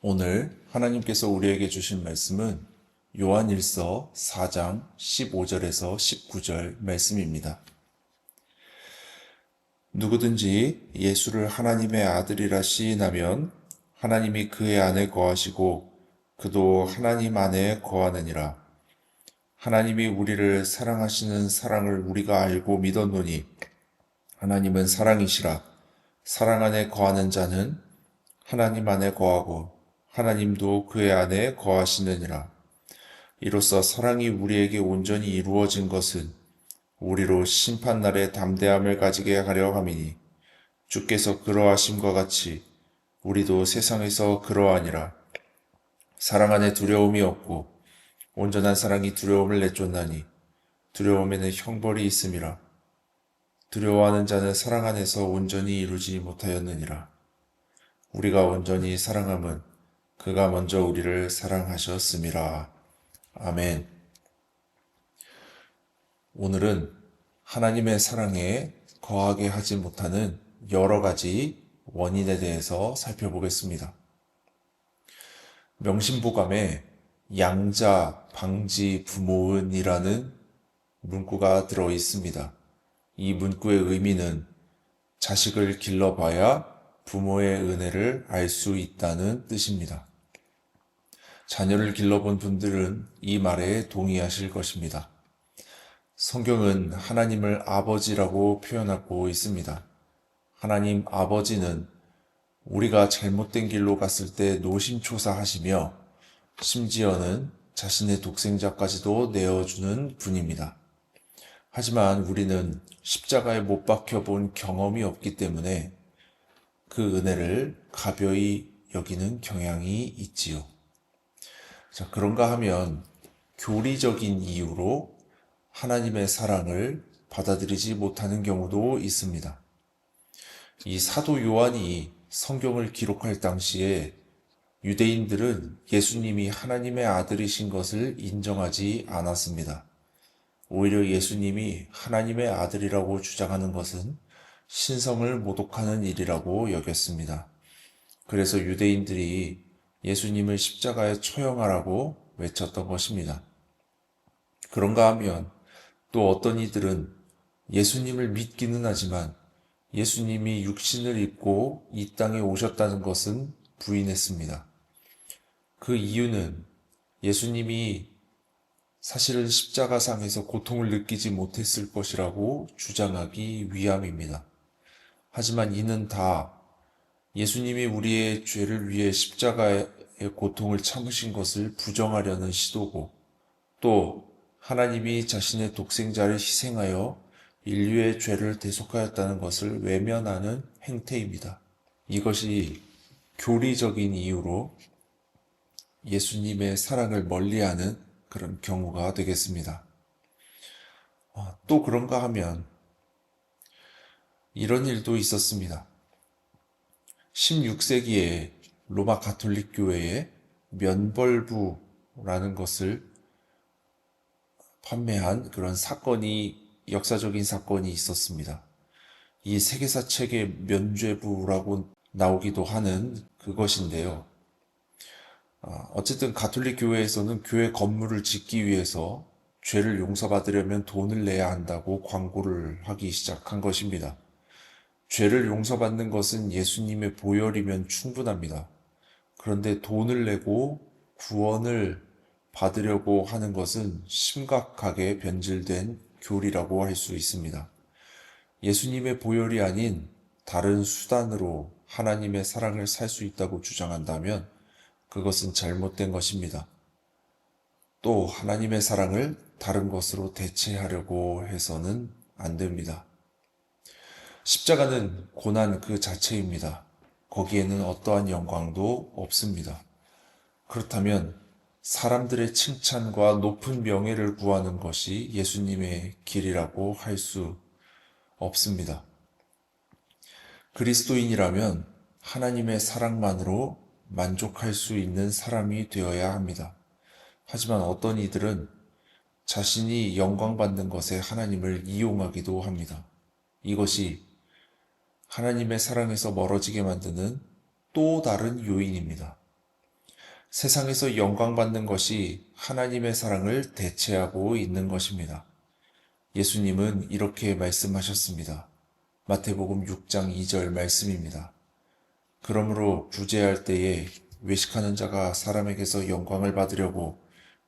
오늘 하나님께서 우리에게 주신 말씀은 요한일서 4장 15절에서 19절 말씀입니다. 누구든지 예수를 하나님의 아들이라 시인하면 하나님이 그의 안에 거하시고 그도 하나님 안에 거하느니라. 하나님이 우리를 사랑하시는 사랑을 우리가 알고 믿었노니 하나님은 사랑이시라. 사랑 안에 거하는 자는 하나님 안에 거하고 하나님도 그의 안에 거하시느니라. 이로써 사랑이 우리에게 온전히 이루어진 것은 우리로 심판날에 담대함을 가지게 하려 함이니 주께서 그러하심과 같이 우리도 세상에서 그러하니라. 사랑 안에 두려움이 없고 온전한 사랑이 두려움을 내쫓나니 두려움에는 형벌이 있음이라. 두려워하는 자는 사랑 안에서 온전히 이루지 못하였느니라. 우리가 온전히 사랑함은 그가 먼저 우리를 사랑하셨음이라. 아멘. 오늘은 하나님의 사랑에 거하게 하지 못하는 여러 가지 원인에 대해서 살펴보겠습니다. 명심보감에 양자, 방지, 부모은이라는 문구가 들어 있습니다. 이 문구의 의미는 자식을 길러봐야 부모의 은혜를 알 수 있다는 뜻입니다. 자녀를 길러본 분들은 이 말에 동의하실 것입니다. 성경은 하나님을 아버지라고 표현하고 있습니다. 하나님 아버지는 우리가 잘못된 길로 갔을 때 노심초사하시며 심지어는 자신의 독생자까지도 내어주는 분입니다. 하지만 우리는 십자가에 못 박혀본 경험이 없기 때문에 그 은혜를 가벼이 여기는 경향이 있지요. 자, 그런가 하면 교리적인 이유로 하나님의 사랑을 받아들이지 못하는 경우도 있습니다. 이 사도 요한이 성경을 기록할 당시에 유대인들은 예수님이 하나님의 아들이신 것을 인정하지 않았습니다. 오히려 예수님이 하나님의 아들이라고 주장하는 것은 신성을 모독하는 일이라고 여겼습니다. 그래서 유대인들이 예수님을 십자가에 처형하라고 외쳤던 것입니다. 그런가 하면 또 어떤 이들은 예수님을 믿기는 하지만 예수님이 육신을 입고 이 땅에 오셨다는 것은 부인했습니다. 그 이유는 예수님이 사실은 십자가상에서 고통을 느끼지 못했을 것이라고 주장하기 위함입니다. 하지만 이는 다 예수님이 우리의 죄를 위해 십자가의 고통을 참으신 것을 부정하려는 시도고 또 하나님이 자신의 독생자를 희생하여 인류의 죄를 대속하였다는 것을 외면하는 행태입니다. 이것이 교리적인 이유로 예수님의 사랑을 멀리하는 그런 경우가 되겠습니다. 또 그런가 하면 이런 일도 있었습니다. 16세기에 로마 가톨릭 교회에 면벌부라는 것을 판매한 그런 역사적인 사건이 있었습니다. 이 세계사 책의 면죄부라고 나오기도 하는 그것인데요. 어쨌든 가톨릭 교회에서는 교회 건물을 짓기 위해서 죄를 용서받으려면 돈을 내야 한다고 광고를 하기 시작한 것입니다. 죄를 용서받는 것은 예수님의 보혈이면 충분합니다. 그런데 돈을 내고 구원을 받으려고 하는 것은 심각하게 변질된 교리라고 할 수 있습니다. 예수님의 보혈이 아닌 다른 수단으로 하나님의 사랑을 살 수 있다고 주장한다면 그것은 잘못된 것입니다. 또 하나님의 사랑을 다른 것으로 대체하려고 해서는 안 됩니다. 십자가는 고난 그 자체입니다. 거기에는 어떠한 영광도 없습니다. 그렇다면 사람들의 칭찬과 높은 명예를 구하는 것이 예수님의 길이라고 할 수 없습니다. 그리스도인이라면 하나님의 사랑만으로 만족할 수 있는 사람이 되어야 합니다. 하지만 어떤 이들은 자신이 영광받는 것에 하나님을 이용하기도 합니다. 이것이 하나님의 사랑에서 멀어지게 만드는 또 다른 요인입니다. 세상에서 영광받는 것이 하나님의 사랑을 대체하고 있는 것입니다. 예수님은 이렇게 말씀하셨습니다. 마태복음 6장 2절 말씀입니다. 그러므로 구제할 때에 외식하는 자가 사람에게서 영광을 받으려고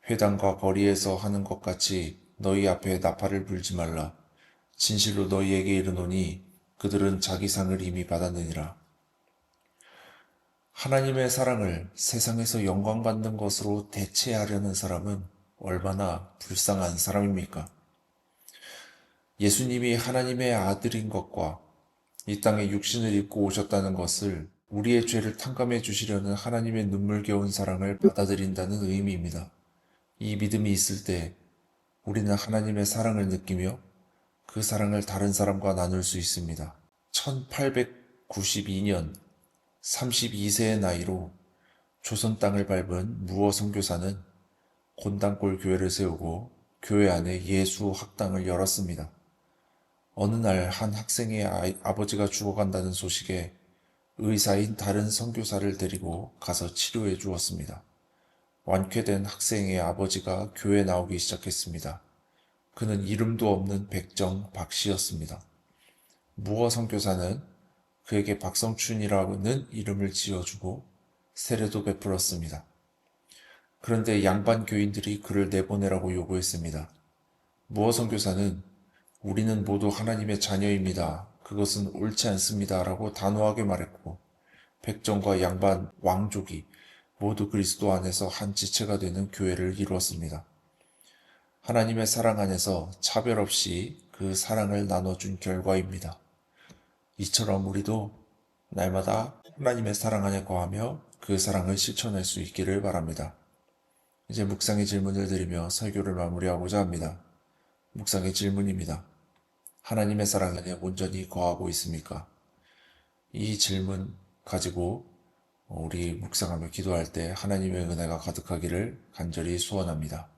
회당과 거리에서 하는 것 같이 너희 앞에 나팔을 불지 말라. 진실로 너희에게 이르노니 그들은 자기 상을 이미 받았느니라. 하나님의 사랑을 세상에서 영광받는 것으로 대체하려는 사람은 얼마나 불쌍한 사람입니까? 예수님이 하나님의 아들인 것과 이 땅에 육신을 입고 오셨다는 것을 우리의 죄를 탕감해 주시려는 하나님의 눈물겨운 사랑을 받아들인다는 의미입니다. 이 믿음이 있을 때 우리는 하나님의 사랑을 느끼며 그 사랑을 다른 사람과 나눌 수 있습니다. 1892년 32세의 나이로 조선 땅을 밟은 무어 선교사는 곤단골 교회를 세우고 교회 안에 예수 학당을 열었습니다. 어느 날 한 학생의 아버지가 죽어간다는 소식에 의사인 다른 선교사를 데리고 가서 치료해 주었습니다. 완쾌된 학생의 아버지가 교회에 나오기 시작했습니다. 그는 이름도 없는 백정 박 씨였습니다. 무어 선교사는 그에게 박성춘이라는 이름을 지어주고 세례도 베풀었습니다. 그런데 양반 교인들이 그를 내보내라고 요구했습니다. 무어 선교사는 우리는 모두 하나님의 자녀입니다. 그것은 옳지 않습니다. 라고 단호하게 말했고 백정과 양반 왕족이 모두 그리스도 안에서 한 지체가 되는 교회를 이루었습니다. 하나님의 사랑 안에서 차별 없이 그 사랑을 나눠준 결과입니다. 이처럼 우리도 날마다 하나님의 사랑 안에 거하며 그 사랑을 실천할 수 있기를 바랍니다. 이제 묵상의 질문을 드리며 설교를 마무리하고자 합니다. 묵상의 질문입니다. 하나님의 사랑 안에 온전히 거하고 있습니까? 이 질문 가지고 우리 묵상하며 기도할 때 하나님의 은혜가 가득하기를 간절히 소원합니다.